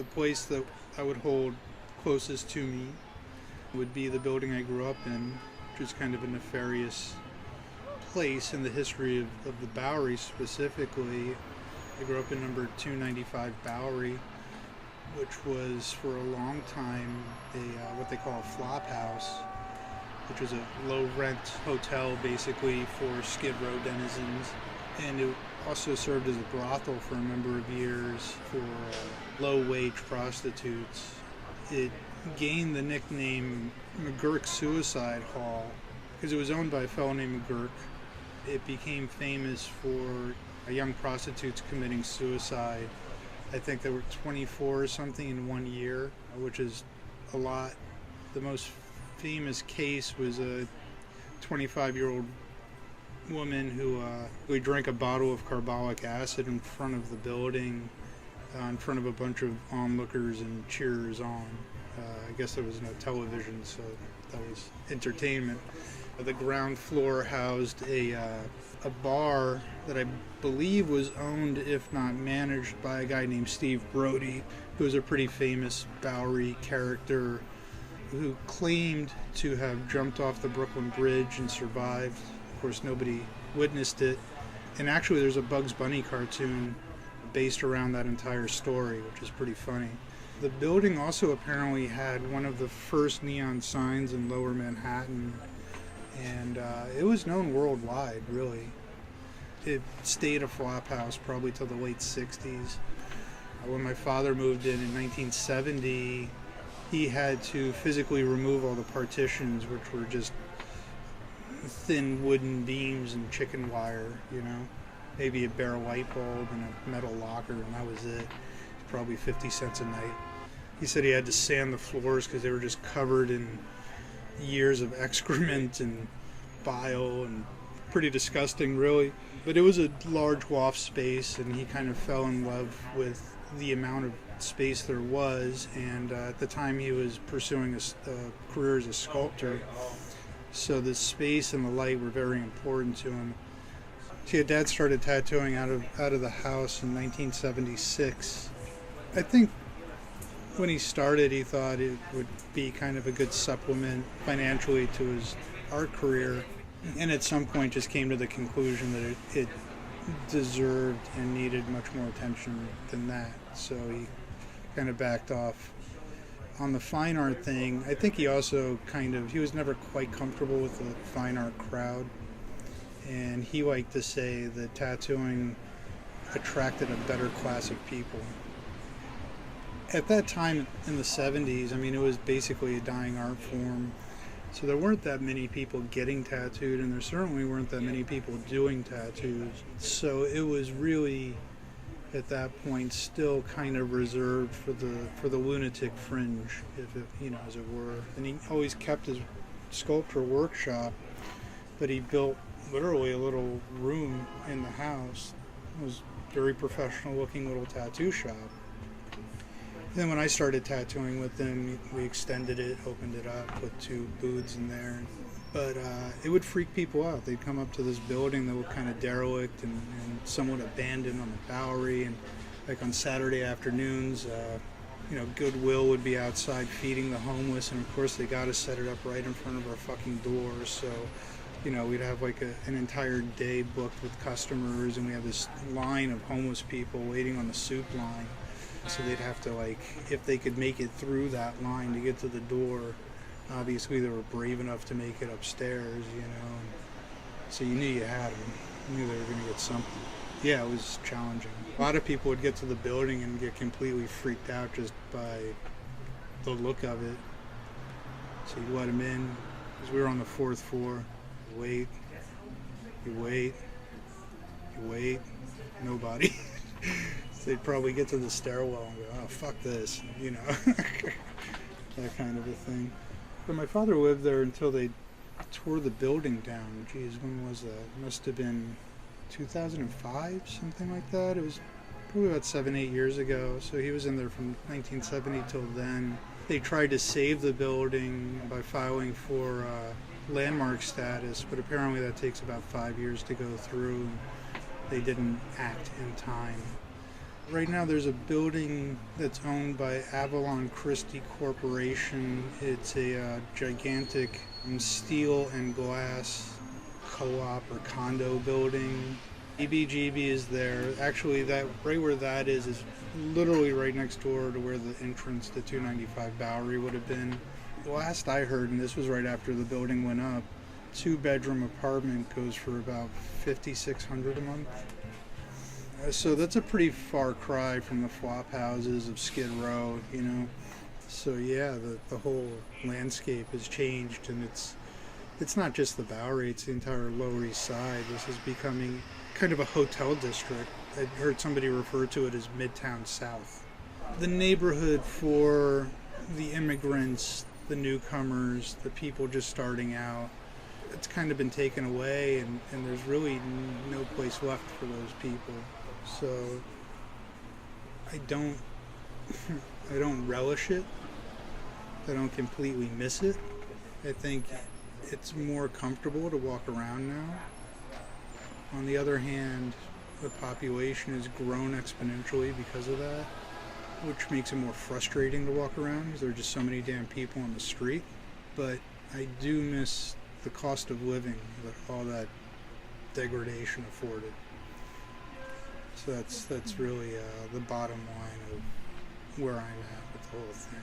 The place that I would hold closest to me would be the building I grew up in, which is kind of a nefarious place in the history of the Bowery specifically. I grew up in number 295 Bowery, which was for a long time what they call a flop house, which was a low-rent hotel basically for Skid Row denizens. And it also served as a brothel for a number of years for low-wage prostitutes. It gained the nickname McGurk Suicide Hall because it was owned by a fellow named McGurk. It became famous for young prostitutes committing suicide. I think there were 24 or something in 1 year, which is a lot. The most famous case was a 25-year-old woman who drank a bottle of carbolic acid in front of the building, in front of a bunch of onlookers and cheers on. I guess there was no television, so that was entertainment. The ground floor housed a bar that I believe was owned, if not managed, by a guy named Steve Brody, who was a pretty famous Bowery character who claimed to have jumped off the Brooklyn Bridge and survived. Of course, nobody witnessed it. And actually, there's a Bugs Bunny cartoon based around that entire story, which is pretty funny. The building also apparently had one of the first neon signs in Lower Manhattan, and it was known worldwide, really. It stayed a flop house probably till the late 60s. When my father moved in 1970, he had to physically remove all the partitions, which were just thin wooden beams and chicken wire, maybe a bare light bulb and a metal locker, and that was it. Probably 50 cents a night. He said he had to sand the floors because they were just covered in years of excrement and bile, and pretty disgusting, really. But it was a large loft space, and he kind of fell in love with the amount of space there was, and at the time he was pursuing a career as a sculptor, so the space and the light were very important to him. See, Dad started tattooing out of the house in 1976. I think when he started, he thought it would be kind of a good supplement financially to his art career, and at some point just came to the conclusion that it deserved and needed much more attention than that, so he kind of backed off. On the fine art thing, I think he also he was never quite comfortable with the fine art crowd, and he liked to say that tattooing attracted a better class of people. At that time in the 70s, it was basically a dying art form, so there weren't that many people getting tattooed, and there certainly weren't that many people doing tattoos, so it was really, at that point, still kind of reserved for the lunatic fringe, as it were. And he always kept his sculpture workshop, but he built literally a little room in the house. It was a very professional looking little tattoo shop. Then when I started tattooing with him, we extended it, opened it up, put 2 booths in there. But it would freak people out. They'd come up to this building that was kind of derelict and somewhat abandoned on the Bowery. And like on Saturday afternoons, Goodwill would be outside feeding the homeless. And of course, they got to set it up right in front of our fucking doors. So, we'd have like an entire day booked with customers. And we have this line of homeless people waiting on the soup line. So they'd have to, if they could make it through that line to get to the door, obviously they were brave enough to make it upstairs, so you knew you had them. You knew they were going to get something. Yeah, it was challenging. A lot of people would get to the building and get completely freaked out just by the look of it. So you'd let them in, because we were on the 4th floor. You wait, nobody. They'd probably get to the stairwell and go, oh, fuck this, that kind of a thing. But my father lived there until they tore the building down. Geez, when was that? It must have been 2005, something like that. It was probably about 7-8 years ago. So he was in there from 1970 till then. They tried to save the building by filing for landmark status, but apparently that takes about 5 years to go through. They didn't act in time. Right now there's a building that's owned by Avalon Christie Corporation. It's a gigantic steel and glass co-op or condo building. EBGB is there. Actually, that right where that is literally right next door to where the entrance to 295 Bowery would have been. The last I heard, and this was right after the building went up, 2-bedroom apartment goes for about $5,600 a month. So that's a pretty far cry from the flop houses of Skid Row, you know. So yeah, the whole landscape has changed, and it's not just the Bowery, it's the entire Lower East Side. This is becoming kind of a hotel district. I heard somebody refer to it as Midtown South. The neighborhood for the immigrants, the newcomers, the people just starting out, it's kind of been taken away, and there's really no place left for those people. So I don't relish it. I don't completely miss it. I think it's more comfortable to walk around now. On the other hand, the population has grown exponentially because of that, which makes it more frustrating to walk around because there are just so many damn people on the street. But I do miss the cost of living that all that degradation afforded. So that's really the bottom line of where I'm at with the whole thing.